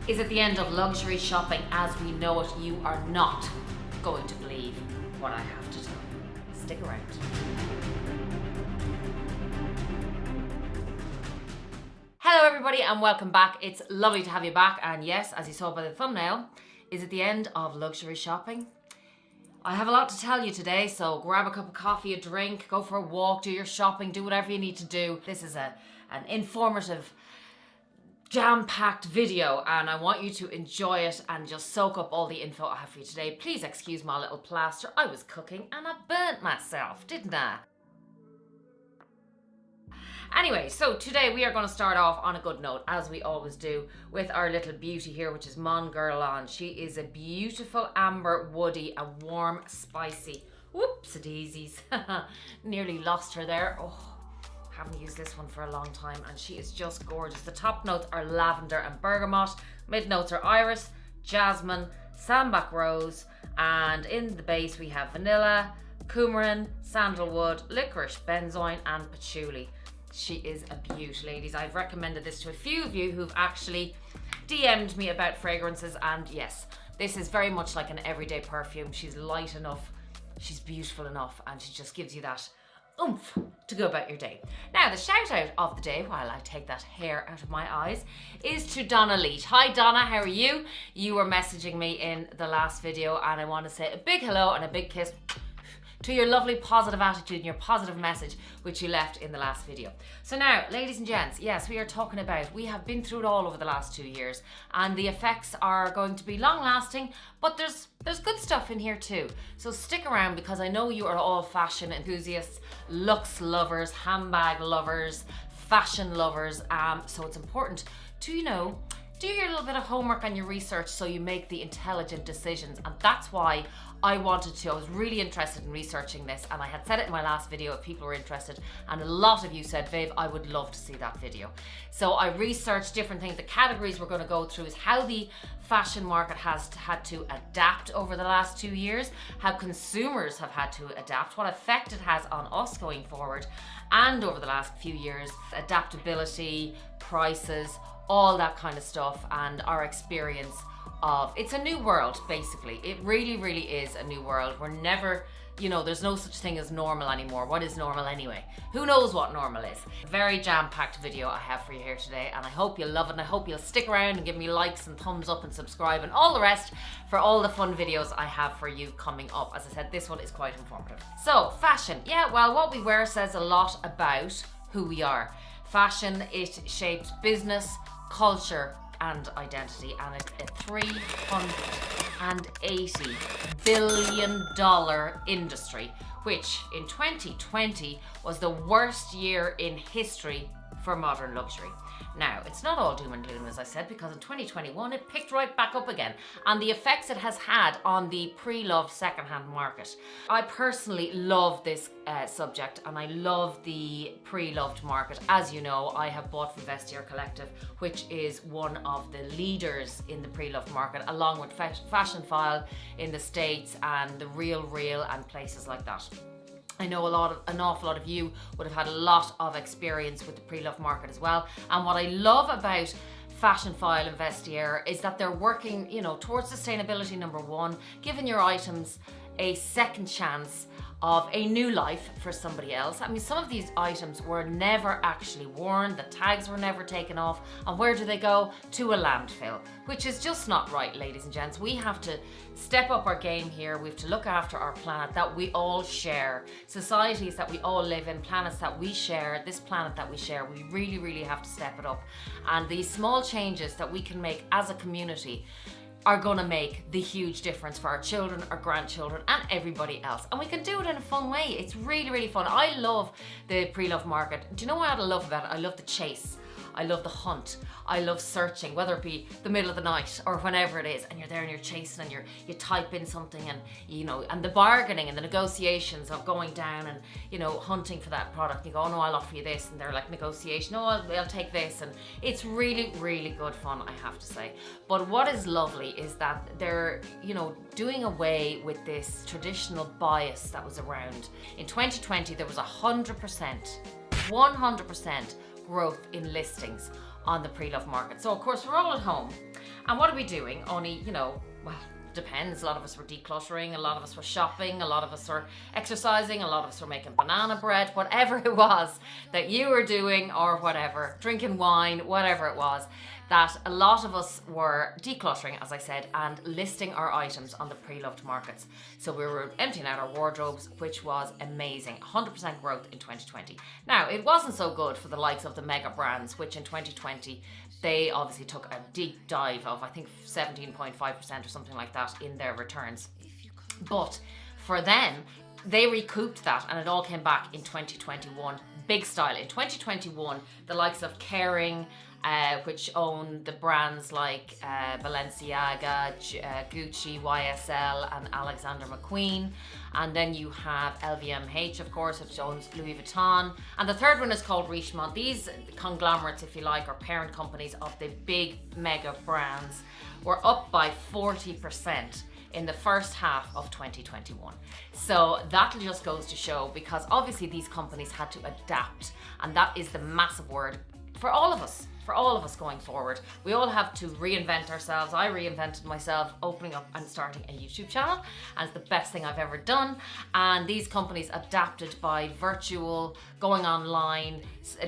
Is it the end of luxury shopping as we know it? You are not going to believe what I have to tell you. Stick around. Hello everybody and welcome back. It's lovely to have you back, and yes, as you saw by the thumbnail, is it the end of luxury shopping? I have a lot to tell you today, so grab a cup of coffee, a drink, go for a walk, do your shopping, do whatever you need to do. This is an informative, jam-packed video, and I want you to enjoy it and just soak up all the info I have for you today. Please excuse my little plaster. I was cooking and I burnt myself, didn't I? Anyway, so today we are going to start off on a good note, as we always do, with our little beauty here, which is Mon Guerlain. She is a beautiful amber, woody, and warm, spicy. Whoops-a-daisies. Nearly lost her there. Oh, haven't used this one for a long time, and she is just gorgeous. The top notes are lavender and bergamot. Mid notes are iris, jasmine, sambac rose, and in the base we have vanilla, coumarin, sandalwood, licorice, benzoin, and patchouli. She is a beaut, ladies. I've recommended this to a few of you who've actually DM'd me about fragrances, and yes, this is very much like an everyday perfume. She's light enough, she's beautiful enough, and she just gives you that oomph to go about your day. Now, the shout out of the day, while I take that hair out of my eyes, is to Connolly. Hi Donna, how are you? You were messaging me in the last video, and I want to say a big hello and a big kiss to your lovely positive attitude and your positive message which you left in the last video. So now, ladies and gents, yes, we are talking about, we have been through it all over the last 2 years, and the effects are going to be long lasting, but there's good stuff in here too. So stick around, because I know you are all fashion enthusiasts, looks lovers, handbag lovers, fashion lovers, so it's important to, you know, do your little bit of homework and your research so you make the intelligent decisions. And that's why I was really interested in researching this, and I had said it in my last video if people were interested, and a lot of you said, Viv, I would love to see that video. So I researched different things. The categories we're going to go through is how the fashion market has had to adapt over the last 2 years, how consumers have had to adapt, what effect it has on us going forward, and over the last few years, adaptability, prices, all that kind of stuff, and our experience of, it's a new world basically. It really, really is a new world. We're never, you know, there's no such thing as normal anymore. What is normal anyway? Who knows what normal is? Very jam-packed video I have for you here today, and I hope you'll love it, and I hope you'll stick around and give me likes and thumbs up and subscribe and all the rest for all the fun videos I have for you coming up. As I said, this one is quite informative. So, fashion. Yeah, well, what we wear says a lot about who we are. Fashion, it shapes business, culture, and identity, and it's a $380 billion industry, which in 2020 was the worst year in history for modern luxury. Now, it's not all doom and gloom, as I said, because in 2021 it picked right back up again, and the effects it has had on the pre-loved secondhand market. I personally love this subject, and I love the pre-loved market. As you know, I have bought from Vestiaire Collective, which is one of the leaders in the pre-loved market, along with Fashion File in the States and the Real and places like that. I know an awful lot of you would have had a lot of experience with the pre-loved market as well. And what I love about Fashion File and Vestiaire is that they're working, you know, towards sustainability, number one, giving your items a second chance of a new life for somebody else. I mean, some of these items were never actually worn, the tags were never taken off, and where do they go? To a landfill, which is just not right, ladies and gents. We have to step up our game here. We have to look after our planet that we all share, societies that we all live in, planets that we share, this planet that we share. We really, really have to step it up. And these small changes that we can make as a community are going to make the huge difference for our children, our grandchildren, and everybody else. And we can do it in a fun way. It's really, really fun. I love the pre-loved market. Do you know what I love about it? I love the chase. I love the hunt. I love searching, whether it be the middle of the night or whenever it is, and you're there and you're chasing and you type in something, and you know, and the bargaining and the negotiations of going down and, you know, hunting for that product. You go, oh no, I'll offer you this, and they're like, negotiation, no, I'll take this, and it's really, really good fun, I have to say. But what is lovely is that they're, you know, doing away with this traditional bias that was around. In 2020, there was 100% growth in listings on the pre-loved market. So of course we're all at home And what are we doing? Only, well, depends. A lot of us were decluttering, a lot of us were shopping, a lot of us were exercising, a lot of us were making banana bread, whatever it was that you were doing, or whatever, drinking wine, whatever it was, that a lot of us were decluttering, as I said, and listing our items on the pre-loved markets. So we were emptying out our wardrobes, which was amazing. 100% growth in 2020. Now, it wasn't so good for the likes of the mega brands, which in 2020, they obviously took a deep dive of, I think, 17.5% or something like that in their returns. But for them, they recouped that, and it all came back in 2021, big style. In 2021, the likes of Kering, which own the brands like Balenciaga, Gucci, YSL, and Alexander McQueen. And then you have LVMH, of course, which owns Louis Vuitton. And the third one is called Richemont. These conglomerates, if you like, or parent companies of the big mega brands, were up by 40% in the first half of 2021. So that just goes to show, because obviously these companies had to adapt, and that is the massive word for all of us. For all of us going forward, we all have to reinvent ourselves. I reinvented myself opening up and starting a YouTube channel, and it's the best thing I've ever done. And these companies adapted by virtual, going online,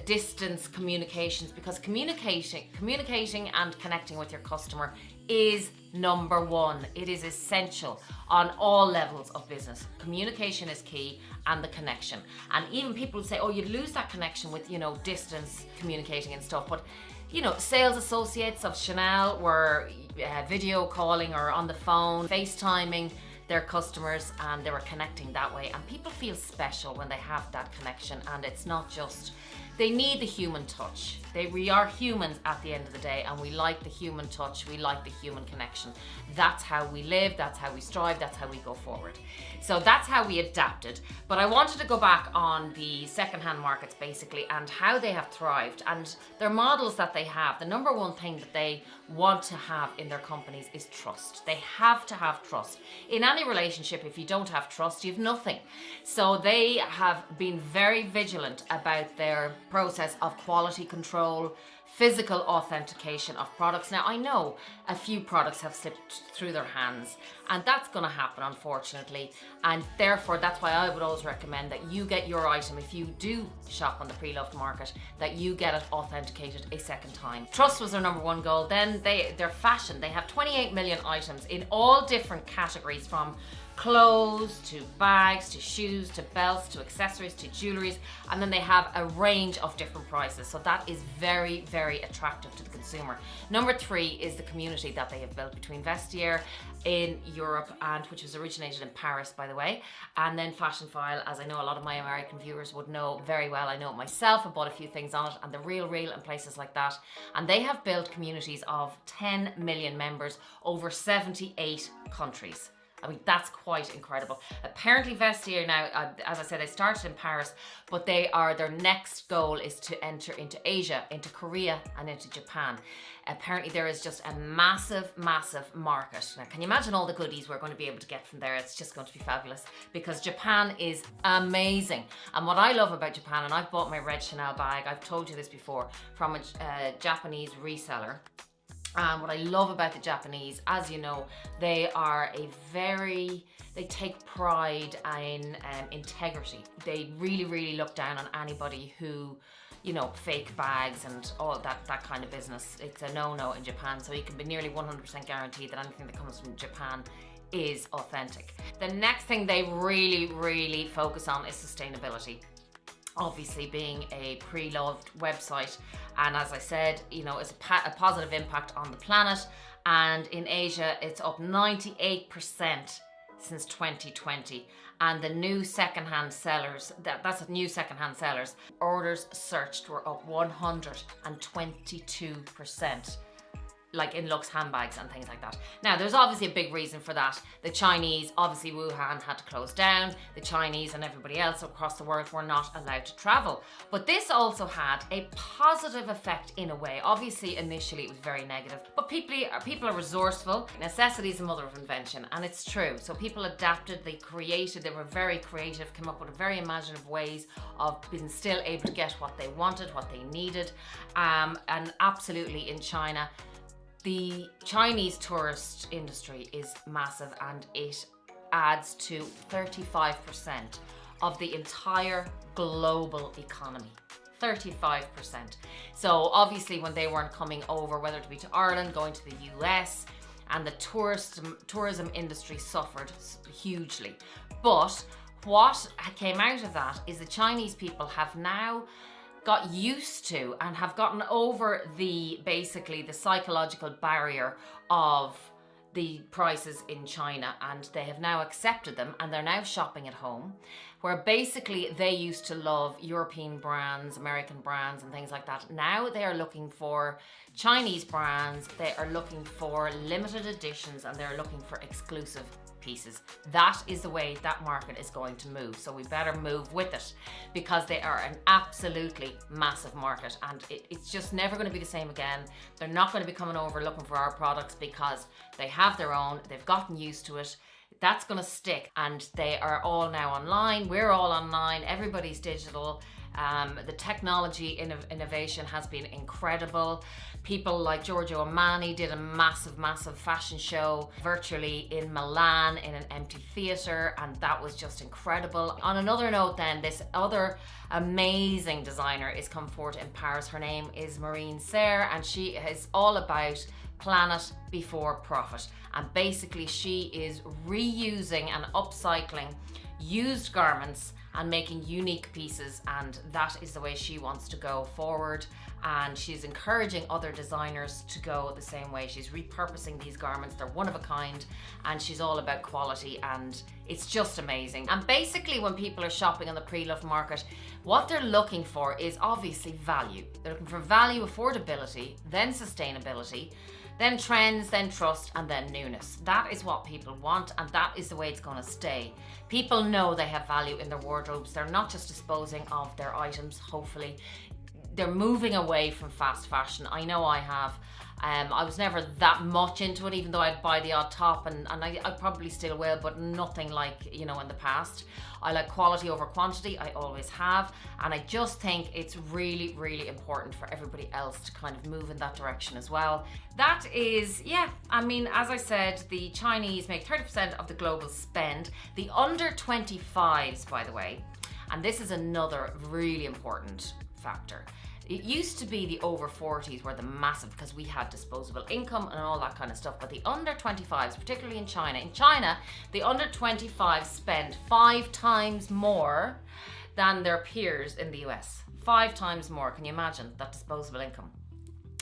distance communications, because communicating and connecting with your customer is number one. It is essential on all levels of business. Communication is key, and the connection. And even people say, oh, you'd lose that connection with, distance communicating and stuff. But, sales associates of Chanel were video calling or on the phone, FaceTiming their customers, and they were connecting that way. And people feel special when they have that connection, and it's not just, they need the human touch. We are humans at the end of the day, and we like the human touch, we like the human connection. That's how we live, that's how we strive, that's how we go forward. So that's how we adapted. But I wanted to go back on the secondhand markets basically, and how they have thrived, and their models that they have. The number one thing that they want to have in their companies is trust. They have to have trust. In any relationship, if you don't have trust, you have nothing. So they have been very vigilant about their process of quality control, physical authentication of products. Now, I know a few products have slipped through their hands, and that's going to happen, unfortunately. And therefore, that's why I would always recommend that you get your item, if you do shop on the pre-loved market, that you get it authenticated a second time. Trust was their number one goal. Then their fashion. They have 28 million items in all different categories, from clothes to bags to shoes to belts to accessories to jewelries, and then they have a range of different prices. So that is very, very attractive to the consumer. Number 3 is the community that they have built between Vestiaire in Europe, and which was originated in Paris, by the way, and then Fashion File, as I know a lot of my American viewers would know very well. I know it myself. I bought a few things on it, and the Real and places like that. And they have built communities of 10 million members over 78 countries. I mean, that's quite incredible. Apparently Vestiaire now, as I said, they started in Paris, but their next goal is to enter into Asia, into Korea, and into Japan. Apparently there is just a massive, massive market. Now, can you imagine all the goodies we're going to be able to get from there? It's just going to be fabulous, because Japan is amazing. And what I love about Japan, and I've bought my red Chanel bag, I've told you this before, from a Japanese reseller. What I love about the Japanese, as you know, they take pride in integrity. They really, really look down on anybody who, fake bags and all that kind of business. It's a no-no in Japan, so you can be nearly 100% guaranteed that anything that comes from Japan is authentic. The next thing they really, really focus on is sustainability. Obviously, being a pre-loved website, and as I said, it's a positive impact on the planet. And in Asia, it's up 98% since 2020. And the new secondhand sellers, that's new secondhand sellers, orders searched were up 122%. Like in luxe handbags and things like that. Now, there's obviously a big reason for that. The Chinese, obviously Wuhan had to close down. The Chinese and everybody else across the world were not allowed to travel. But this also had a positive effect in a way. Obviously, initially it was very negative, but people are resourceful. Necessity is the mother of invention, and it's true. So people adapted, they were very creative, came up with very imaginative ways of being still able to get what they wanted, what they needed. And absolutely in China, The Chinese tourist industry is massive, and it adds to 35% of the entire global economy. 35%. So obviously when they weren't coming over, whether it be to Ireland, going to the US, and the tourism industry suffered hugely. But what came out of that is the Chinese people have now got used to and have gotten over the psychological barrier of the prices in China, and they have now accepted them, and they're now shopping at home, where basically they used to love European brands, American brands and things like that. Now they are looking for Chinese brands, they are looking for limited editions, and they're looking for exclusive pieces. That is the way that market is going to move. So we better move with it, because they are an absolutely massive market, and it's just never going to be the same again. They're not going to be coming over looking for our products because they have their own, they've gotten used to it. That's going to stick, and they are all now online. We're all online, everybody's digital. The technology innovation has been incredible. People like Giorgio Armani did a massive fashion show virtually in Milan in an empty theatre, and that was just incredible. On another note then, this other amazing designer is come forward in Paris. Her name is Marine Serre, and she is all about planet before profit. And basically she is reusing and upcycling used garments and making unique pieces, and that is the way she wants to go forward. And she's encouraging other designers to go the same way. She's repurposing these garments, they're one of a kind, and she's all about quality, and it's just amazing. And basically when people are shopping on the pre-loved market, what they're looking for is obviously value. They're looking for value, affordability, then sustainability, then trends, then trust, and then newness. That is what people want, and that is the way it's going to stay. People know they have value in their wardrobes. They're not just disposing of their items, hopefully. They're moving away from fast fashion. I know I have. I was never that much into it, even though I'd buy the odd top, and I probably still will, but nothing like, in the past. I like quality over quantity, I always have, and I just think it's really, really important for everybody else to kind of move in that direction as well. That is, as I said, the Chinese make 30% of the global spend. The under 25s, by the way, and this is another really important factor. It used to be the over 40s were the massive, because we had disposable income and all that kind of stuff, but the under 25s, particularly in China, the under 25s spend 5 times more than their peers in the US. 5 times more. Can you imagine that disposable income?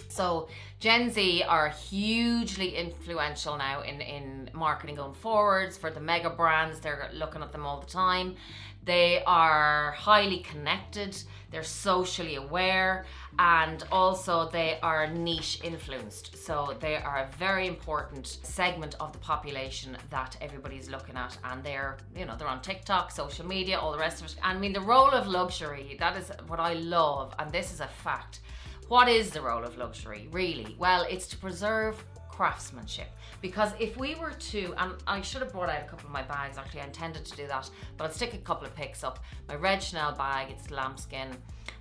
So Gen Z are hugely influential now in marketing going forwards for the mega brands. They're looking at them all the time. They are highly connected, they're socially aware, and also they are niche influenced. So they are a very important segment of the population that everybody's looking at, and they're on TikTok, social media, all the rest of it. I mean, the role of luxury, that is what I love, and this is a fact. What is the role of luxury, really? Well, it's to preserve craftsmanship. Because if we were to, and I should have brought out a couple of my bags, actually I intended to do that, but I'll stick a couple of pics up. My red Chanel bag, it's lambskin,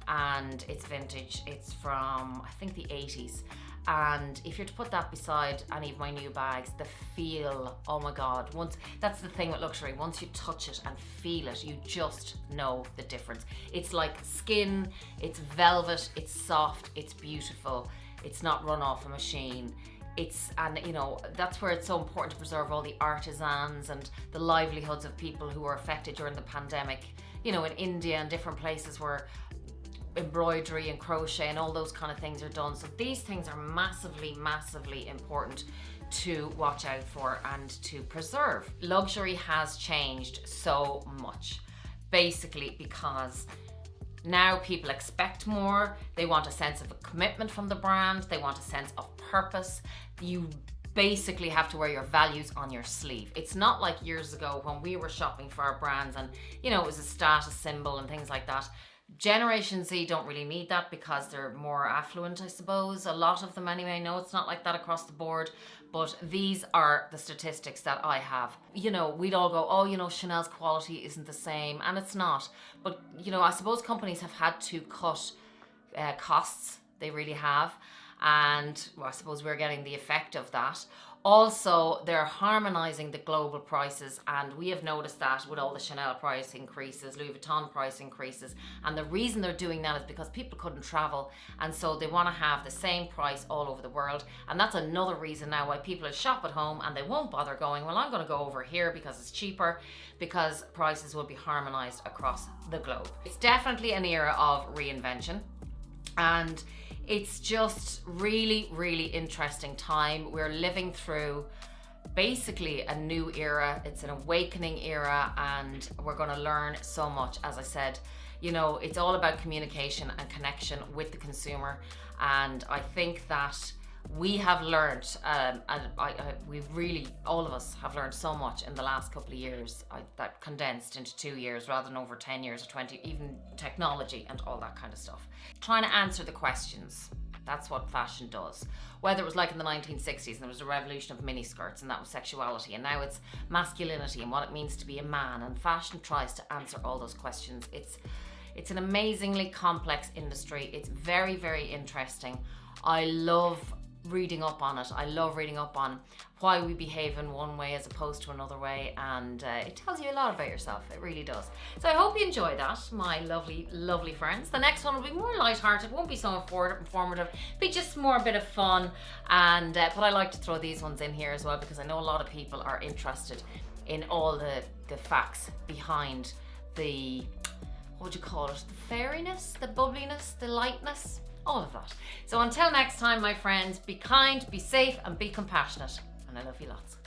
and it's vintage. It's from, I think, the 80s. And if you're to put that beside any of my new bags, the feel, oh my God, that's the thing with luxury, once you touch it and feel it, you just know the difference. It's like skin, it's velvet, it's soft, it's beautiful, it's not run off a machine. That's where it's so important to preserve all the artisans and the livelihoods of people who were affected during the pandemic. In India and different places where embroidery and crochet and all those kind of things are done. So these things are massively, massively important to watch out for and to preserve. Luxury has changed so much, basically because now people expect more. They want a sense of a commitment from the brand. They want a sense of purpose. You basically have to wear your values on your sleeve. It's not like years ago when we were shopping for our brands and, it was a status symbol and things like that. Generation Z don't really need that because they're more affluent, I suppose. A lot of them anyway. I know it's not like that across the board, but these are the statistics that I have. We'd all go, Chanel's quality isn't the same, and it's not. But, I suppose companies have had to cut costs. They really have. and well, I suppose we're getting the effect of that. Also, they're harmonizing the global prices, and we have noticed that with all the Chanel price increases, Louis Vuitton price increases, and the reason they're doing that is because people couldn't travel, and so they want to have the same price all over the world. And that's another reason now why people will shop at home and they won't bother going, well, I'm going to go over here because it's cheaper, because prices will be harmonized across the globe. It's definitely an era of reinvention, and it's just really, really interesting time. We're living through basically a new era. It's an awakening era, and we're going to learn so much. As I said, you know, it's all about communication and connection with the consumer. And I think that we have learned, we've really, all of us have learned so much in the last couple of years, that condensed into 2 years rather than over 10 years or 20, even technology and all that kind of stuff. Trying to answer the questions. That's what fashion does. Whether it was like in the 1960s and there was a revolution of miniskirts and that was sexuality, and now it's masculinity and what it means to be a man, and fashion tries to answer all those questions. It's an amazingly complex industry. It's very, very interesting. I love reading up on it. I love reading up on why we behave in one way as opposed to another way, and it tells you a lot about yourself. It really does. So I hope you enjoy that, my lovely, lovely friends. The next one will be more light-hearted. Won't be so informative. Be just more a bit of fun, and but I like to throw these ones in here as well because I know a lot of people are interested in all the facts behind the, what would you call it, the fairiness, the bubbliness, the lightness, all of that. So until next time, my friends, be kind, be safe, and be compassionate. And I love you lots.